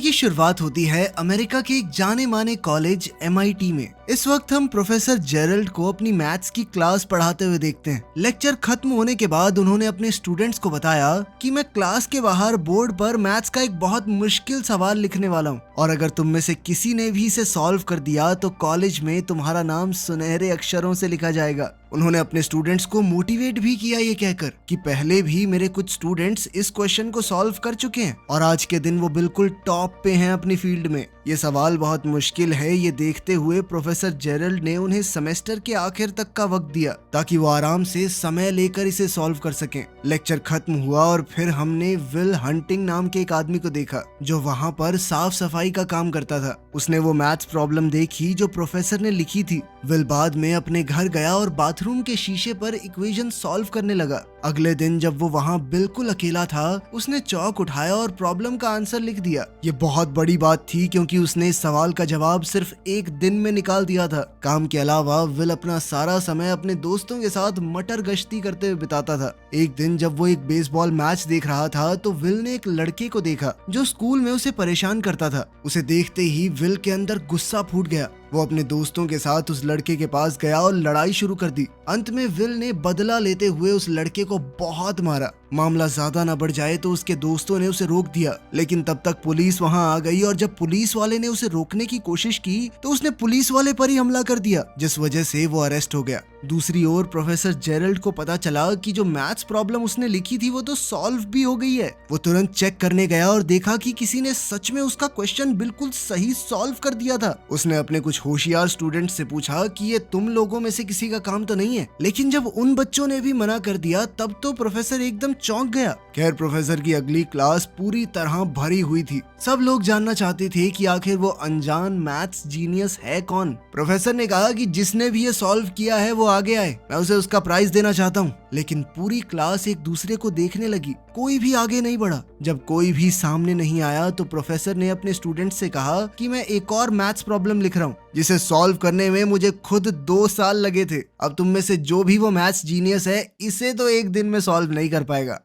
की शुरुआत होती है अमेरिका के एक जाने माने कॉलेज MIT में। इस वक्त हम प्रोफेसर जेरल्ड को अपनी मैथ्स की क्लास पढ़ाते हुए देखते हैं। लेक्चर खत्म होने के बाद उन्होंने अपने स्टूडेंट्स को बताया कि मैं क्लास के बाहर बोर्ड पर मैथ्स का एक बहुत मुश्किल सवाल लिखने वाला हूँ और अगर तुम में से किसी ने भी इसे सॉल्व कर दिया तो कॉलेज में तुम्हारा नाम सुनहरे अक्षरों से लिखा जाएगा। उन्होंने अपने स्टूडेंट्स को मोटिवेट भी किया ये कहकर कि पहले भी मेरे कुछ स्टूडेंट्स इस क्वेश्चन को सॉल्व कर चुके हैं और आज के दिन वो बिल्कुल टॉप पे हैं अपनी फील्ड में। ये सवाल बहुत मुश्किल है, ये देखते हुए प्रोफेसर जेरल्ड ने उन्हें सेमेस्टर के आखिर तक का वक्त दिया ताकि वो आराम से समय लेकर इसे सॉल्व कर सकें। लेक्चर खत्म हुआ और फिर हमने विल हंटिंग नाम के एक आदमी को देखा जो वहाँ पर साफ सफाई का काम करता था। उसने वो मैथ्स प्रॉब्लम देखी जो प्रोफेसर ने लिखी थी। विल बाद में अपने घर गया और बाथरूम के शीशे पर इक्वेशन सॉल्व करने लगा। अगले दिन जब वो वहाँ बिल्कुल अकेला था उसने चौक उठाया और प्रॉब्लम का आंसर लिख दिया। ये बहुत बड़ी बात थी क्योंकि उसने इस सवाल का जवाब सिर्फ एक दिन में निकाल दिया था। काम के अलावा विल अपना सारा समय अपने दोस्तों के साथ मटर गश्ती करते हुए बिताता था। एक दिन जब वो एक बेसबॉल मैच देख रहा था तो विल ने एक लड़के को देखा जो स्कूल में उसे परेशान करता था। उसे देखते ही विल के अंदर गुस्सा फूट गया। वो अपने दोस्तों के साथ उस लड़के के पास गया और लड़ाई शुरू कर दी। अंत में विल ने बदला लेते हुए उस लड़के को बहुत मारा। मामला ज्यादा न बढ़ जाए तो उसके दोस्तों ने उसे रोक दिया, लेकिन तब तक पुलिस वहां आ गई और जब पुलिस वाले ने उसे रोकने की कोशिश की तो उसने पुलिस वाले पर ही हमला कर दिया, जिस वजह से वो अरेस्ट हो गया। दूसरी ओर प्रोफेसर जेरल्ड को पता चला कि जो मैथ्स प्रॉब्लम उसने लिखी थी वो तो सॉल्व भी हो गई है। वो तुरंत चेक करने गया और देखा कि किसी ने सच में उसका क्वेश्चन बिल्कुल सही सॉल्व कर दिया था। उसने अपने कुछ होशियार स्टूडेंट से पूछा कि ये तुम लोगों में से किसी का काम तो नहीं है, लेकिन जब उन बच्चों ने भी मना कर दिया तब तो प्रोफेसर एकदम चौंक गया। खैर प्रोफेसर की अगली क्लास पूरी तरह भरी हुई थी। सब लोग जानना चाहते थे कि आखिर वो अनजान मैथ्स जीनियस है कौन। प्रोफेसर ने कहा कि जिसने भी ये सॉल्व किया है वो आगे आए, मैं उसे उसका प्राइज देना चाहता हूँ। लेकिन पूरी क्लास एक दूसरे को देखने लगी, कोई भी आगे नहीं बढ़ा। जब कोई भी सामने नहीं आया तो प्रोफेसर ने अपने स्टूडेंट से कहा कि मैं एक और मैथ्स प्रॉब्लम लिख रहा हूँ जिसे सॉल्व करने में मुझे खुद 2 साल लगे थे। अब तुम में से जो भी वो मैथ्स जीनियस है इसे तो एक दिन में सॉल्व नहीं कर पाएगा।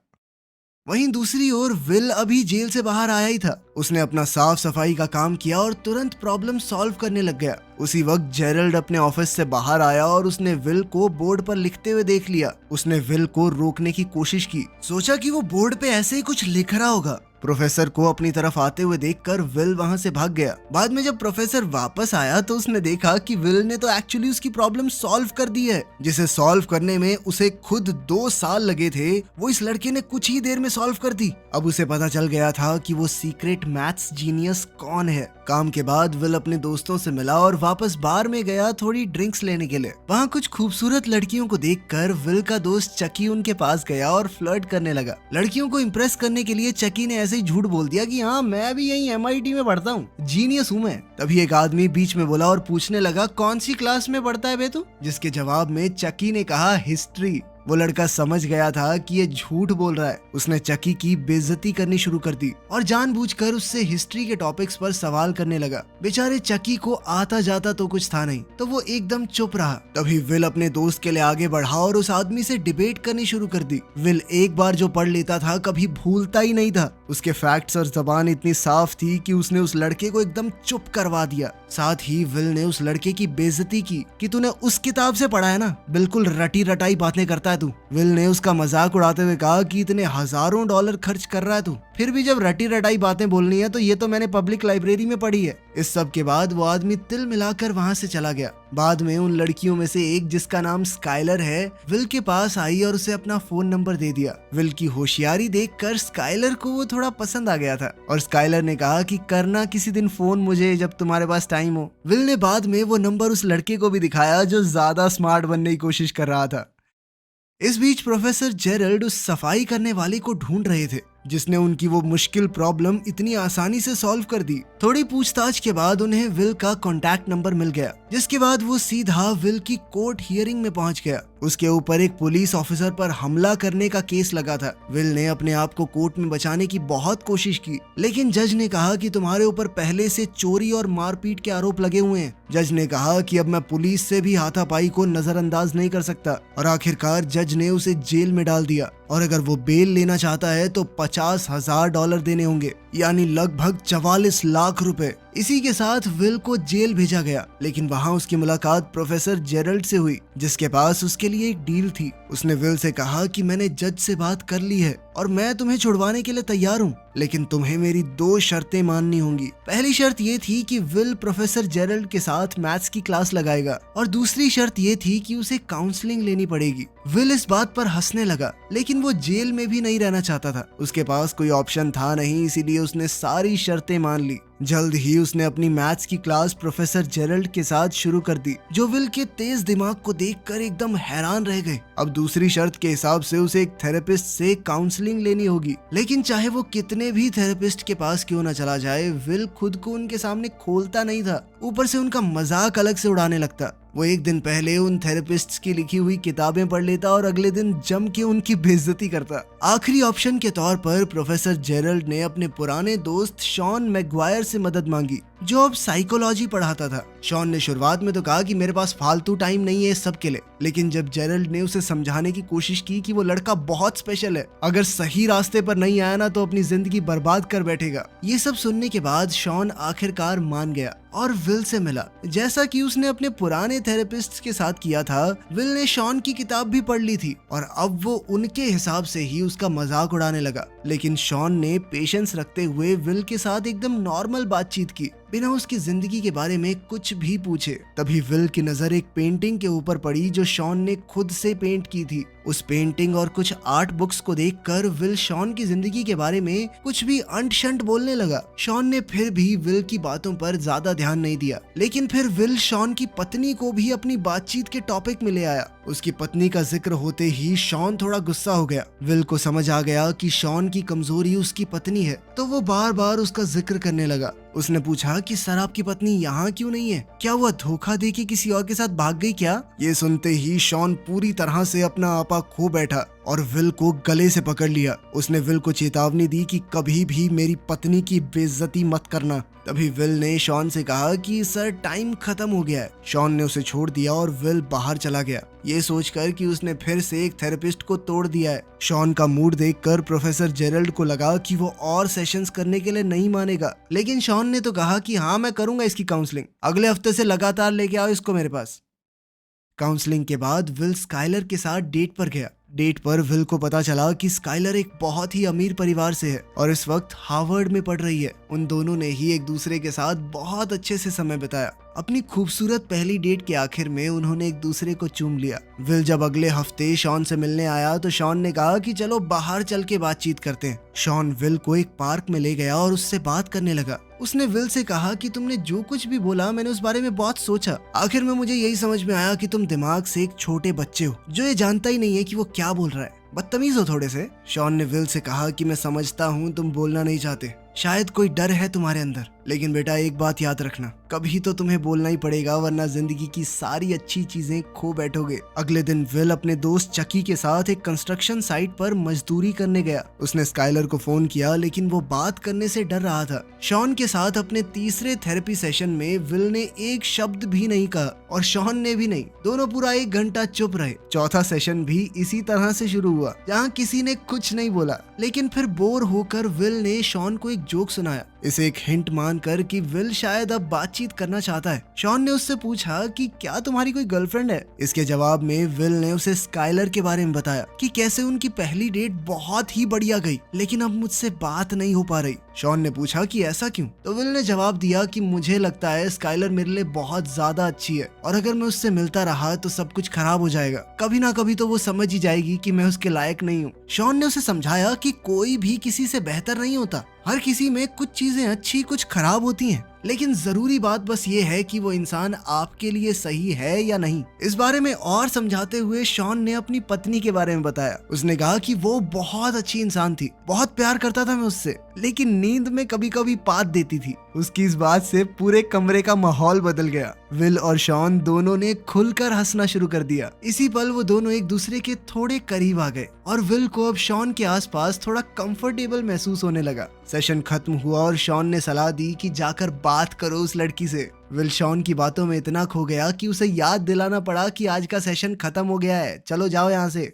वहीं दूसरी ओर विल अभी जेल से बाहर आया ही था। उसने अपना साफ सफाई का काम किया और तुरंत प्रॉब्लम सॉल्व करने लग गया। उसी वक्त जेरल्ड अपने ऑफिस से बाहर आया और उसने विल को बोर्ड पर लिखते हुए देख लिया। उसने विल को रोकने की कोशिश की, सोचा कि वो बोर्ड पे ऐसे ही कुछ लिख रहा होगा। प्रोफेसर को अपनी तरफ आते हुए देखकर विल वहां से भाग गया। बाद में जब प्रोफेसर वापस आया तो उसने देखा कि विल ने तो एक्चुअली उसकी प्रॉब्लम सॉल्व कर दी है, जिसे सॉल्व करने में उसे खुद 2 साल लगे थे वो इस लड़के ने कुछ ही देर में सॉल्व कर दी। अब उसे पता चल गया था कि वो सीक्रेट मैथ्स जीनियस कौन है। काम के बाद विल अपने दोस्तों से मिला और वापस बार में गया थोड़ी ड्रिंक्स लेने के लिए। वहाँ कुछ खूबसूरत लड़कियों को देखकर विल का दोस्त चकी उनके पास गया और फ्लर्ट करने लगा। लड़कियों को इम्प्रेस करने के लिए चकी ने ऐसे ही झूठ बोल दिया कि हाँ मैं भी यही MIT में पढ़ता हूँ, जीनियस हूँ मैं। तभी एक आदमी बीच में बोला और पूछने लगा कौन सी क्लास में पढ़ता है बे तू, जिसके जवाब में चकी ने कहा हिस्ट्री। वो लड़का समझ गया था कि ये झूठ बोल रहा है। उसने चकी की बेइज्जती करनी शुरू कर दी और जानबूझकर उससे हिस्ट्री के टॉपिक्स पर सवाल करने लगा। बेचारे चकी को आता जाता तो कुछ था नहीं, तो वो एकदम चुप रहा। तभी विल अपने दोस्त के लिए आगे बढ़ा और उस आदमी से डिबेट करनी शुरू कर दी। विल एक बार जो पढ़ लेता था कभी भूलता ही नहीं था। उसके फैक्ट्स और जबान इतनी साफ थी कि उसने उस लड़के को एकदम चुप करवा दिया। साथ ही विल ने उस लड़के की बेइज्जती की कि तूने उस किताब से पढ़ा है ना, बिल्कुल रटी रटाई बातें करता है तू। विल ने उसका मजाक उड़ाते हुए कहा कि इतने हजारों डॉलर खर्च कर रहा है तू, फिर भी जब रटी रटाई बातें बोलनी है तो ये तो मैंने पब्लिक लाइब्रेरी में पढ़ी है। इस सब के बाद वो आदमी तिल मिलाकर वहाँ से चला गया। बाद में उन लड़कियों में से एक जिसका नाम स्काइलर है विल के पास आई और उसे अपना फोन नंबर दे दिया। विल की होशियारी देखकर स्काइलर को वो थोड़ा पसंद आ गया था और स्काइलर ने कहा कि करना किसी दिन फोन मुझे जब तुम्हारे पास टाइम हो। विल ने बाद में वो नंबर उस लड़के को भी दिखाया जो ज्यादा स्मार्ट बनने की कोशिश कर रहा था। इस बीच प्रोफेसर जेरल्ड उस सफाई करने वाले को ढूंढ रहे थे जिसने उनकी वो मुश्किल प्रॉब्लम इतनी आसानी से सॉल्व कर दी। थोड़ी पूछताछ के बाद उन्हें विल का कॉन्टैक्ट नंबर मिल गया, जिसके बाद वो सीधा विल की कोर्ट हियरिंग में पहुंच गया। उसके ऊपर एक पुलिस ऑफिसर पर हमला करने का केस लगा था। विल ने अपने आप को कोर्ट में बचाने की बहुत कोशिश की, लेकिन जज ने कहा कि तुम्हारे ऊपर पहले से चोरी और मारपीट के आरोप लगे हुए हैं। जज ने कहा कि अब मैं पुलिस से भी हाथापाई को नजरअंदाज नहीं कर सकता और आखिरकार जज ने उसे जेल में डाल दिया और अगर वो बेल लेना चाहता है तो $50,000 देने होंगे। यानी लगभग 44 लाख रुपए। इसी के साथ विल को जेल भेजा गया, लेकिन वहाँ उसकी मुलाकात प्रोफेसर जेरल्ड से हुई, जिसके पास उसके लिए एक डील थी। उसने विल से कहा कि मैंने जज से बात कर ली है और मैं तुम्हें छुड़वाने के लिए तैयार हूँ, लेकिन तुम्हें मेरी 2 शर्तें माननी होंगी। पहली शर्त ये थी कि विल प्रोफेसर जेरल्ड के साथ मैथ्स की क्लास लगाएगा और दूसरी शर्त ये थी कि उसे काउंसलिंग लेनी पड़ेगी। विल इस बात पर हंसने लगा, लेकिन वो जेल में भी नहीं रहना चाहता था। उसके पास कोई ऑप्शन था नहीं, इसीलिए उसने सारी शर्तें मान ली। जल्द ही उसने अपनी मैथ्स की क्लास प्रोफेसर जेरल्ड के साथ शुरू कर दी, जो विल के तेज दिमाग को देखकर एकदम हैरान रह गए। अब दूसरी शर्त के हिसाब से उसे एक थेरेपिस्ट से काउंसलिंग लेनी होगी, लेकिन चाहे वो कितने भी थेरेपिस्ट के पास क्यों न चला जाए, विल खुद को उनके सामने खोलता नहीं था। ऊपर से उनका मजाक अलग से उड़ाने लगता। वो एक दिन पहले उन थेरेपिस्ट्स की लिखी हुई किताबें पढ़ लेता और अगले दिन जम के उनकी बेइज्जती करता। आखिरी ऑप्शन के तौर पर प्रोफेसर जेरल्ड ने अपने पुराने दोस्त शॉन मैगवायर से मदद मांगी, जो अब साइकोलॉजी पढ़ाता था। शॉन ने शुरुआत में तो कहा कि मेरे पास फालतू टाइम नहीं है इस सब के लिए, लेकिन जब जेरल्ड ने उसे समझाने की कोशिश की कि वो लड़का बहुत स्पेशल है, अगर सही रास्ते पर नहीं आया ना तो अपनी जिंदगी बर्बाद कर बैठेगा। ये सब सुनने के बाद शॉन आखिरकार मान गया और विल से मिला। जैसा कि उसने अपने पुराने थेरेपिस्ट के साथ किया था, विल ने शॉन की किताब भी पढ़ ली थी और अब वो उनके हिसाब से ही उसका मजाक उड़ाने लगा। लेकिन शॉन ने पेशेंस रखते हुए विल के साथ एकदम नॉर्मल बातचीत की, बिना उसकी जिंदगी के बारे में कुछ भी पूछे। तभी विल की नजर एक पेंटिंग के ऊपर पड़ी जो शॉन ने खुद से पेंट की थी। उस पेंटिंग और कुछ आर्ट बुक्स को देखकर विल शॉन की जिंदगी के बारे में कुछ भी अंट शंट बोलने लगा। शॉन ने फिर भी विल की बातों पर ज्यादा ध्यान नहीं दिया, लेकिन फिर विल शॉन की पत्नी को भी अपनी बातचीत के टॉपिक में ले आया। उसकी पत्नी का जिक्र होते ही शॉन थोड़ा गुस्सा हो गया। विल को समझ आ गया कि शॉन की कमजोरी उसकी पत्नी है, तो वो बार बार उसका जिक्र करने लगा। उसने पूछा कि सर आपकी पत्नी यहाँ क्यों नहीं है? क्या वह धोखा देके किसी और के साथ भाग गई क्या? ये सुनते ही शॉन पूरी तरह से अपना आपा खो बैठा और विल को गले से पकड़ लिया। उसने विल को चेतावनी दी कि कभी भी मेरी पत्नी की बेइज्जती मत करना। तभी विल ने शॉन से कहा कि सर टाइम खत्म हो गया है। शॉन ने उसे छोड़ दिया और विल बाहर चला गया, ये सोचकर कि उसने फिर से एक थेरेपिस्ट को तोड़ दिया है। शॉन का मूड देखकर प्रोफेसर जेरल्ड को लगा कि वो और सेशंस करने के लिए नहीं मानेगा, लेकिन शॉन ने तो कहा कि हाँ मैं करूंगा इसकी काउंसलिंग, अगले हफ्ते से लगातार लेके आओ इसको मेरे पास। काउंसलिंग के बाद विल स्काइलर के साथ डेट पर गया। डेट पर विल को पता चला कि स्काइलर एक बहुत ही अमीर परिवार से है और इस वक्त हार्वर्ड में पढ़ रही है। उन दोनों ने ही एक दूसरे के साथ बहुत अच्छे से समय बिताया। अपनी खूबसूरत पहली डेट के आखिर में उन्होंने एक दूसरे को चूम लिया। विल जब अगले हफ्ते शॉन से मिलने आया तो शॉन ने कहा कि चलो बाहर चल के बातचीत करते हैं। शॉन विल को एक पार्क में ले गया और उससे बात करने लगा। उसने विल से कहा कि तुमने जो कुछ भी बोला मैंने उस बारे में बहुत सोचा। आखिर में मुझे यही समझ में आया कि तुम दिमाग से एक छोटे बच्चे हो जो ये जानता ही नहीं है कि वो क्या बोल रहा है। बदतमीज हो थोड़े से। शॉन ने विल से कहा कि मैं समझता हूँ तुम बोलना नहीं चाहते, शायद कोई डर है तुम्हारे अंदर, लेकिन बेटा एक बात याद रखना, कभी तो तुम्हें बोलना ही पड़ेगा वरना जिंदगी की सारी अच्छी चीजें खो बैठोगे। अगले दिन विल अपने दोस्त चकी के साथ एक कंस्ट्रक्शन साइट पर मजदूरी करने गया। उसने स्काइलर को फोन किया लेकिन वो बात करने से डर रहा था। शॉन के साथ अपने तीसरे थेरेपी सेशन में विल ने एक शब्द भी नहीं कहा और शॉन ने भी नहीं। दोनों पूरा 1 घंटा चुप रहे। चौथा सेशन भी इसी तरह से शुरू हुआ जहाँ किसी ने कुछ नहीं बोला, लेकिन फिर बोर होकर विल ने शॉन को एक जोक सुनाया, इसे एक हिंट मानकर कि विल शायद अब बातचीत करना चाहता है। शॉन ने उससे पूछा कि क्या तुम्हारी कोई गर्लफ्रेंड है? इसके जवाब में विल ने उसे स्काइलर के बारे में बताया कि कैसे उनकी पहली डेट बहुत ही बढ़िया गई, लेकिन अब मुझसे बात नहीं हो पा रही। शॉन ने पूछा कि ऐसा क्यों? तो विल ने जवाब दिया कि मुझे लगता है स्काइलर मेरे लिए बहुत ज्यादा अच्छी है और अगर मैं उससे मिलता रहा तो सब कुछ खराब हो जाएगा। कभी ना कभी तो वो समझ ही जाएगी कि मैं उसके लायक नहीं हूँ। शॉन ने उसे समझाया कि कोई भी किसी से बेहतर नहीं होता, हर किसी में कुछ चीजें अच्छी कुछ खराब होती हैं, लेकिन जरूरी बात बस ये है कि वो इंसान आपके लिए सही है या नहीं। इस बारे में और समझाते हुए शॉन ने अपनी पत्नी के बारे में बताया। उसने कहा कि वो बहुत अच्छी इंसान थी, बहुत प्यार करता था मैं उससे, लेकिन नींद में कभी कभी पाद देती थी। उसकी इस बात से पूरे कमरे का माहौल बदल गया। विल और शॉन दोनों ने खुलकर हंसना शुरू कर दिया। इसी पल वो दोनों एक दूसरे के थोड़े करीब आ गए और विल को अब शॉन के आसपास थोड़ा कंफर्टेबल महसूस होने लगा। सेशन खत्म हुआ और शॉन ने सलाह दी कि जाकर बात करो उस लड़की से। विल शॉन की बातों में इतना खो गया कि उसे याद दिलाना पड़ा कि आज का सेशन खत्म हो गया है, चलो जाओ यहाँ से।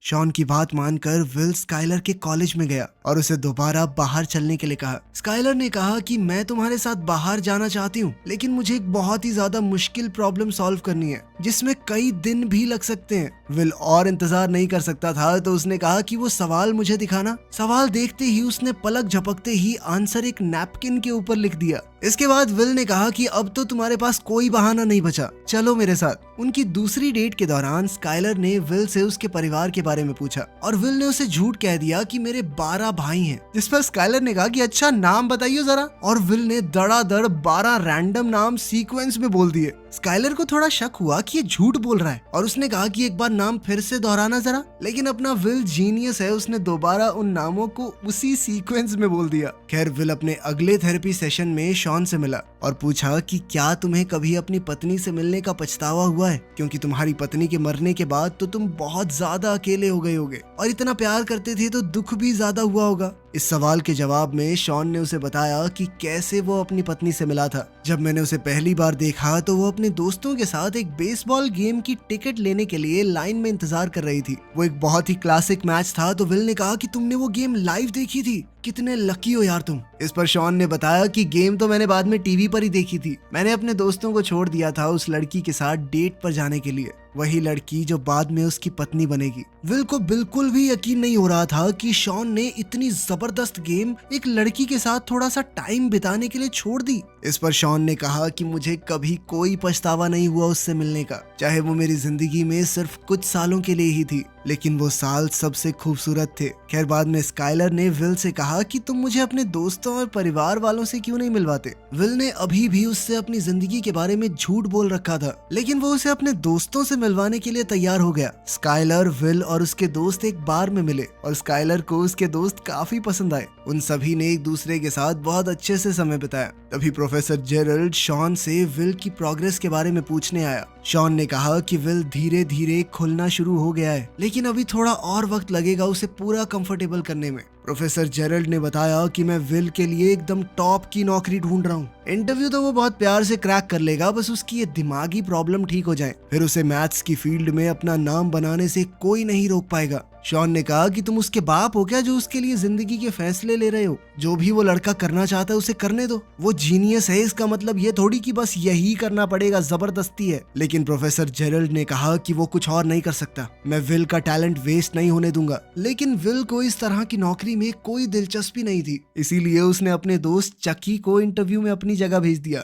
शॉन की बात मानकर विल स्काइलर के कॉलेज में गया और उसे दोबारा बाहर चलने के लिए कहा। स्काइलर ने कहा कि मैं तुम्हारे साथ बाहर जाना चाहती हूँ, लेकिन मुझे एक बहुत ही ज्यादा मुश्किल प्रॉब्लम सॉल्व करनी है जिसमें कई दिन भी लग सकते हैं। विल और इंतजार नहीं कर सकता था तो उसने कहा कि वो सवाल मुझे दिखाना। सवाल देखते ही उसने पलक झपकते ही आंसर एक नैपकिन के ऊपर लिख दिया। इसके बाद विल ने कहा कि अब तो तुम्हारे पास कोई बहाना नहीं बचा, चलो मेरे साथ। उनकी दूसरी डेट के दौरान स्काइलर ने विल से उसके परिवार के बारे में पूछा और विल ने उसे झूठ कह दिया कि मेरे 12 भाई हैं, जिस पर स्काइलर ने कहा कि अच्छा नाम बताइए जरा, और विल ने धड़ाधड़ 12 रैंडम नाम सीक्वेंस में बोल दिए। स्काइलर को थोड़ा शक हुआ कि ये झूठ बोल रहा है और उसने कहा कि एक बार नाम फिर से दोहराना जरा, लेकिन अपना विल जीनियस है, उसने दोबारा उन नामों को उसी सीक्वेंस में बोल दिया। खैर विल अपने अगले थेरेपी सेशन में शॉन से मिला और पूछा कि क्या तुम्हें कभी अपनी पत्नी से मिलने का पछतावा हुआ है, क्योंकि तुम्हारी पत्नी के मरने के बाद तो तुम बहुत ज्यादा अकेले हो गए होगे और इतना प्यार करते थे तो दुख भी ज्यादा हुआ होगा। इस सवाल के जवाब में शॉन ने उसे बताया कि कैसे वो अपनी पत्नी से मिला था। जब मैंने उसे पहली बार देखा तो वो अपने दोस्तों के साथ एक बेसबॉल गेम की टिकट लेने के लिए लाइन में इंतजार कर रही थी। वो एक बहुत ही क्लासिक मैच था। तो विल ने कहा कि तुमने वो गेम लाइव देखी थी, कितने लकी हो यार तुम। इस पर शॉन ने बताया कि गेम तो मैंने बाद में टीवी पर ही देखी थी, मैंने अपने दोस्तों को छोड़ दिया था उस लड़की के साथ डेट पर जाने के लिए, वही लड़की जो बाद में उसकी पत्नी बनेगी। विल को बिल्कुल भी यकीन नहीं हो रहा था कि शॉन ने इतनी जबरदस्त गेम एक लड़की के साथ थोड़ा सा टाइम बिताने के लिए छोड़ दी। इस पर शॉन ने कहा कि मुझे कभी कोई पछतावा नहीं हुआ उससे मिलने का, चाहे वो मेरी जिंदगी में सिर्फ कुछ सालों के लिए ही थी, लेकिन वो साल सबसे खूबसूरत थे। खैर बाद में स्काइलर ने विल से कहा कि तुम मुझे अपने दोस्तों और परिवार वालों से क्यों नहीं मिलवाते। विल ने अभी भी उससे अपनी जिंदगी के बारे में झूठ बोल रखा था, लेकिन वो उसे अपने दोस्तों से मिलवाने के लिए तैयार हो गया। स्काइलर, विल और उसके दोस्त एक बार में मिले और स्काइलर को उसके दोस्त काफी पसंद आए। उन सभी ने एक दूसरे के साथ बहुत अच्छे से समय बिताया। तभी प्रोफेसर जेरल्ड शॉन से विल की प्रोग्रेस के बारे में पूछने आया। शॉन ने कहा कि विल धीरे धीरे खुलना शुरू हो गया है, लेकिन अभी थोड़ा और वक्त लगेगा उसे पूरा कंफर्टेबल करने में। प्रोफेसर जेरल्ड ने बताया कि मैं विल के लिए एकदम टॉप की नौकरी ढूंढ रहा हूँ। इंटरव्यू तो वो बहुत प्यार से क्रैक कर लेगा, बस उसकी ये दिमागी प्रॉब्लम ठीक हो जाए, फिर उसे मैथ्स की फील्ड में अपना नाम बनाने से कोई नहीं रोक पाएगा। शॉन ने कहा कि तुम उसके बाप हो क्या जो उसके लिए जिंदगी के फैसले ले रहे हो? जो भी वो लड़का करना चाहता है उसे करने दो, वो जीनियस है, इसका मतलब ये थोड़ी कि बस यही करना पड़ेगा, जबरदस्ती है। लेकिन प्रोफेसर जेरल्ड ने कहा कि वो कुछ और नहीं कर सकता, मैं विल का टैलेंट वेस्ट नहीं होने दूंगा। लेकिन विल को इस तरह की नौकरी में कोई दिलचस्पी नहीं थी, इसीलिए उसने अपने दोस्त चकी को इंटरव्यू में अपनी जगह भेज दिया।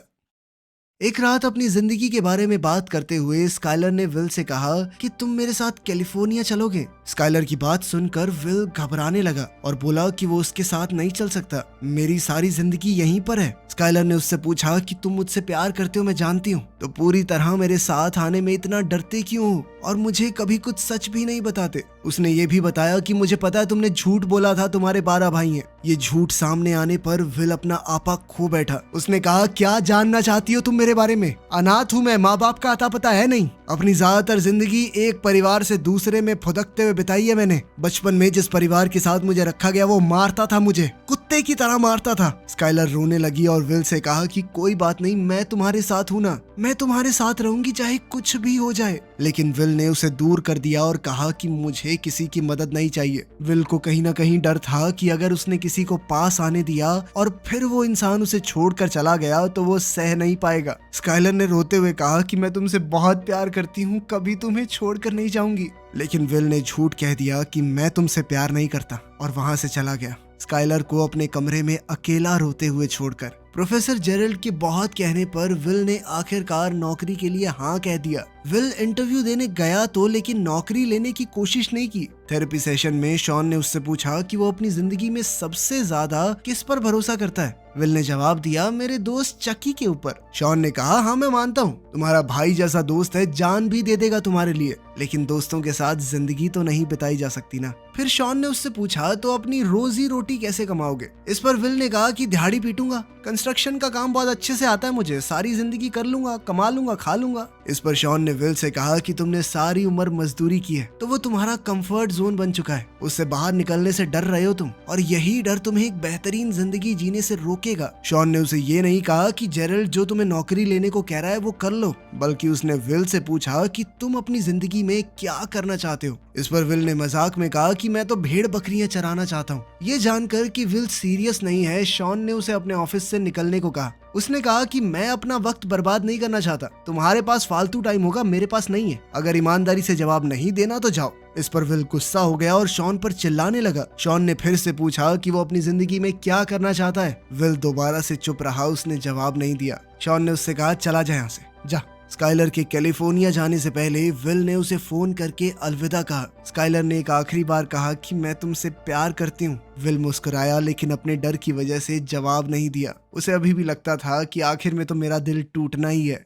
एक रात अपनी जिंदगी के बारे में बात करते हुए स्काइलर ने विल से कहा कि तुम मेरे साथ कैलिफोर्निया चलोगे। स्काइलर की बात सुनकर विल घबराने लगा और बोला कि वो उसके साथ नहीं चल सकता, मेरी सारी जिंदगी यहीं पर है। स्काइलर ने उससे पूछा कि तुम मुझसे प्यार करते हो मैं जानती हूँ, तो पूरी तरह मेरे साथ आने में इतना डरते क्यों हो और मुझे कभी कुछ सच भी नहीं बताते। उसने ये भी बताया कि मुझे पता है तुमने झूठ बोला था, तुम्हारे 12 भाई हैं। ये झूठ सामने आने पर विल अपना आपा खो बैठा। उसने कहा क्या जानना चाहती हो तुम मेरे बारे में? अनाथ हूँ मैं, माँ बाप का अता पता है नहीं। अपनी ज्यादातर जिंदगी एक परिवार से दूसरे में फुदकते हुए बिताई है मैंने। बचपन में जिस परिवार के साथ मुझे रखा गया वो मारता था, मुझे कुत्ते की तरह मारता था। स्काइलर रोने लगी और विल से कहा कि कोई बात नहीं, मैं तुम्हारे साथ हूँ ना, मैं तुम्हारे साथ रहूंगी चाहे कुछ भी हो जाए। लेकिन विल ने उसे दूर कर दिया और कहा कि मुझे किसी की मदद नहीं चाहिए। विल को कहीं ना कहीं डर था कि अगर उसने किसी को पास आने दिया और फिर वो इंसान उसे छोड़कर चला गया तो वो सह नहीं पाएगा। स्काइलर ने रोते हुए कहा कि मैं तुमसे बहुत प्यार करती हूँ, कभी तुम्हें छोड़कर नहीं जाऊंगी। लेकिन विल ने झूठ कह दिया कि मैं तुमसे प्यार नहीं करता और वहां से चला गया, स्काइलर को अपने कमरे में अकेला रोते हुए छोड़कर। प्रोफेसर जेरल्ड के बहुत कहने पर विल ने आखिरकार नौकरी के लिए हाँ कह दिया। विल इंटरव्यू देने गया तो, लेकिन नौकरी लेने की कोशिश नहीं की। थेरेपी सेशन में शॉन ने उससे पूछा कि वो अपनी जिंदगी में सबसे ज्यादा किस पर भरोसा करता है। विल ने जवाब दिया, मेरे दोस्त चकी के ऊपर। शॉन ने कहा, हाँ मैं मानता हूँ, तुम्हारा भाई जैसा दोस्त है, जान भी दे देगा तुम्हारे लिए, लेकिन दोस्तों के साथ जिंदगी तो नहीं बिताई जा सकती ना। फिर शॉन ने उससे पूछा, तो अपनी रोजी रोटी कैसे कमाओगे? इस पर विल ने कहा कि दिहाड़ी पीटूंगा, कंस्ट्रक्शन का काम बहुत अच्छे से आता है मुझे, सारी जिंदगी कर लूंगा, कमा लूंगा, खा लूंगा। इस पर शॉन ने विल से कहा कि तुमने सारी उम्र मजदूरी की है तो वो तुम्हारा कंफर्ट जोन बन चुका है, उससे बाहर निकलने से डर रहे हो तुम, और यही डर तुम्हें एक बेहतरीन जिंदगी जीने से रोकेगा। शॉन ने उसे ये नहीं कहा कि जेरल्ड जो तुम्हें नौकरी लेने को कह रहा है वो कर लो, बल्कि उसने विल से पूछा कि तुम अपनी जिंदगी में क्या करना चाहते हो। इस पर विल ने मजाक में कहा कि मैं तो भेड़ बकरियां चराना चाहता हूँ। ये जानकर कि विल सीरियस नहीं है, शॉन ने उसे अपने ऑफिस से निकलने को कहा। उसने कहा कि मैं अपना वक्त बर्बाद नहीं करना चाहता, तुम्हारे पास फालतू टाइम होगा, मेरे पास नहीं है, अगर ईमानदारी से जवाब नहीं देना तो जाओ। इस पर विल गुस्सा हो गया और शॉन पर चिल्लाने लगा। शॉन ने फिर से पूछा कि वो अपनी जिंदगी में क्या करना चाहता है। विल दोबारा से चुप रहा, उसने जवाब नहीं दिया। शॉन ने उससे कहा चला जा यहाँ से, जा। स्काइलर के कैलिफोर्निया जाने से पहले विल ने उसे फोन करके अलविदा कहा। स्काइलर ने एक आखिरी बार कहा कि मैं तुमसे प्यार करती हूँ। विल मुस्कुराया लेकिन अपने डर की वजह से जवाब नहीं दिया। उसे अभी भी लगता था कि आखिर में तो मेरा दिल टूटना ही है।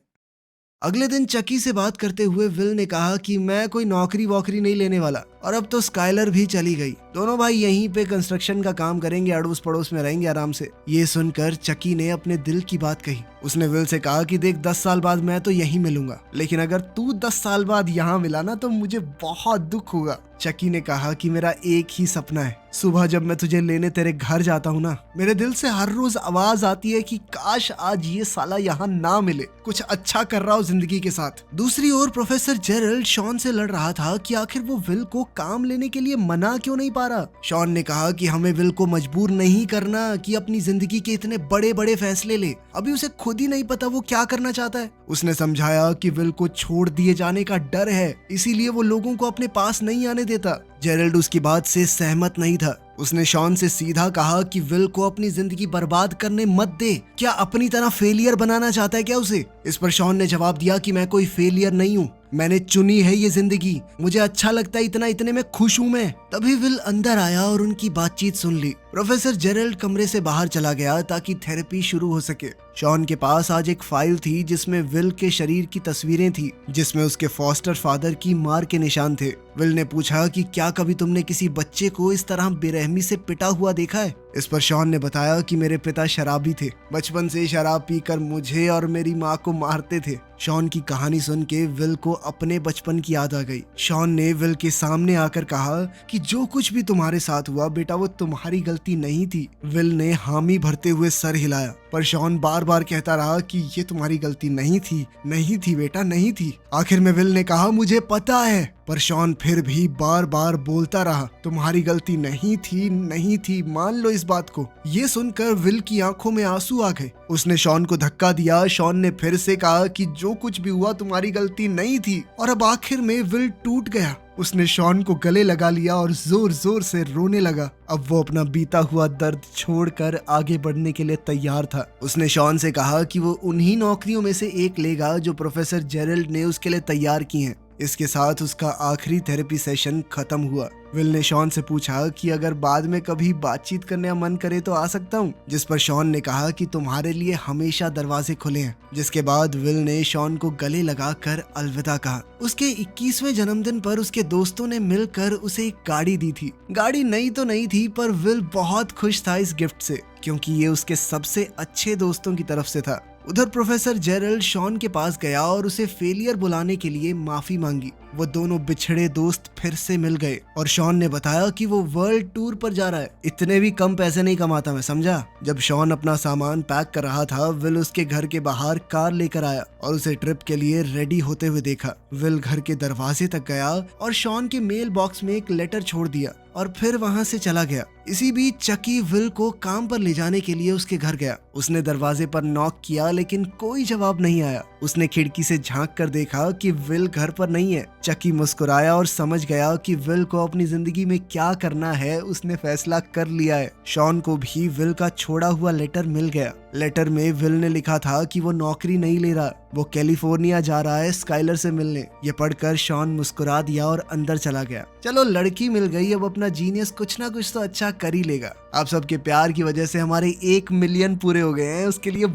अगले दिन चकी से बात करते हुए विल ने कहा कि मैं कोई नौकरी वोकरी नहीं लेने वाला, और अब तो स्काइलर भी चली गई, दोनों भाई यहीं पे कंस्ट्रक्शन का काम करेंगे, अड़ोस पड़ोस में रहेंगे आराम से। ये सुनकर चकी ने अपने दिल की बात कही। उसने विल से कहा कि देख 10 साल बाद मैं तो यहीं मिलूंगा, लेकिन अगर तू 10 साल बाद यहाँ मिला ना तो मुझे बहुत दुख होगा। चकी ने कहा कि मेरा एक ही सपना है, सुबह जब मैं तुझे लेने तेरे घर जाता हूँ ना, मेरे दिल से हर रोज आवाज आती है कि काश आज ये साला यहाँ ना मिले, कुछ अच्छा कर रहा हो जिंदगी के साथ। दूसरी ओर प्रोफेसर जेरल्ड शॉन से लड़ रहा था कि आखिर वो विल को काम लेने के लिए मना क्यों नहीं पा रहा। शॉन ने कहा कि हमें विल को मजबूर नहीं करना कि अपनी जिंदगी के इतने बड़े बड़े फैसले ले, अभी उसे खुद ही नहीं पता वो क्या करना चाहता है। उसने समझाया कि विल को छोड़ दिए जाने का डर है, इसीलिए वो लोगों को अपने पास नहीं आने देता। जेरल्ड उसकी बात से सहमत नहीं था। उसने शॉन से सीधा कहा कि विल को अपनी जिंदगी बर्बाद करने मत दे, क्या अपनी तरह फेलियर बनाना चाहता है क्या उसे। इस पर शॉन ने जवाब दिया कि मैं कोई फेलियर नहीं हूँ, मैंने चुनी है ये जिंदगी, मुझे अच्छा लगता है इतना, इतने में खुश हूँ मैं। तभी विल अंदर आया और उनकी बातचीत सुन ली। प्रोफेसर जेरल्ड कमरे से बाहर चला गया ताकि थेरेपी शुरू हो सके। शॉन के पास आज एक फाइल थी जिसमें विल के शरीर की तस्वीरें थी, जिसमें उसके फॉस्टर फादर की मार के निशान थे। विल ने पूछा कि क्या कभी तुमने किसी बच्चे को इस तरह बेरहमी से पिटा हुआ देखा है। इस पर शॉन ने बताया कि मेरे पिता शराबी थे, बचपन से शराब पीकर मुझे और मेरी माँ को मारते थे। शॉन की कहानी सुन के विल को अपने बचपन की याद आ गई। शॉन ने विल के सामने आकर कहा कि जो कुछ भी तुम्हारे साथ हुआ बेटा वो तुम्हारी गलती नहीं थी। विल ने हामी भरते हुए सर हिलाया, पर शॉन बार बार कहता रहा कि ये तुम्हारी गलती नहीं थी, नहीं थी बेटा, नहीं थी। आखिर में विल ने कहा मुझे पता है, पर शॉन फिर भी बार बार बोलता रहा तुम्हारी गलती नहीं थी, नहीं थी, मान लो इस बात को। ये सुनकर विल की आंखों में आंसू आ गए। उसने शॉन को धक्का दिया। शॉन ने फिर से कहा कि जो कुछ भी हुआ तुम्हारी गलती नहीं थी, और अब आखिर में विल टूट गया। उसने शॉन को गले लगा लिया और जोर जोर से रोने लगा। अब वो अपना बीता हुआ दर्द छोड़कर आगे बढ़ने के लिए तैयार था। उसने शॉन से कहा कि वो उन्हीं नौकरियों में से एक लेगा जो प्रोफेसर जेरल्ड ने उसके लिए तैयार की हैं। इसके साथ उसका आखिरी थेरेपी सेशन खत्म हुआ। विल ने शॉन से पूछा कि अगर बाद में कभी बातचीत करने का मन करे तो आ सकता हूँ, जिस पर शॉन ने कहा कि तुम्हारे लिए हमेशा दरवाजे खुले हैं। जिसके बाद विल ने शॉन को गले लगाकर अलविदा कहा। उसके 21वें जन्मदिन पर उसके दोस्तों ने मिलकर उसे एक गाड़ी दी थी। गाड़ी नई तो नहीं थी, पर विल बहुत खुश था इस गिफ्ट से, क्योंकि ये उसके सबसे अच्छे दोस्तों की तरफ से था। उधर प्रोफेसर जेरल्ड शॉन के पास गया और उसे फेलियर बुलाने के लिए माफी मांगी। वो दोनों बिछड़े दोस्त फिर से मिल गए और शॉन ने बताया कि वो वर्ल्ड टूर पर जा रहा है। इतने भी कम पैसे नहीं कमाता मैं, समझा। जब शॉन अपना सामान पैक कर रहा था, विल उसके घर के बाहर कार लेकर आया और उसे ट्रिप के लिए रेडी होते हुए देखा। विल घर के दरवाजे तक गया और शॉन के मेल बॉक्स में एक लेटर छोड़ दिया और फिर वहां से चला गया। इसी बीच चकी विल को काम पर ले जाने के लिए उसके घर गया। उसने दरवाजे पर नॉक किया लेकिन कोई जवाब नहीं आया। उसने खिड़की से झांक कर देखा कि विल घर पर नहीं है। चकी मुस्कुराया और समझ गया कि विल को अपनी जिंदगी में क्या करना है उसने फैसला कर लिया है। शॉन को भी विल का छोड़ा हुआ लेटर मिल गया। लेटर में विल ने लिखा था कि वो नौकरी नहीं ले रहा, वो कैलिफोर्निया जा रहा है स्काइलर से मिलने। ये पढ़कर शॉन मुस्कुरा दिया और अंदर चला गया। चलो लड़की मिल गई, अब अपना जीनियस कुछ ना कुछ तो अच्छा कर ही लेगा। आप सबके प्यार की वजह से हमारे 1 मिलियन पूरे हो गए हैं, उसके लिए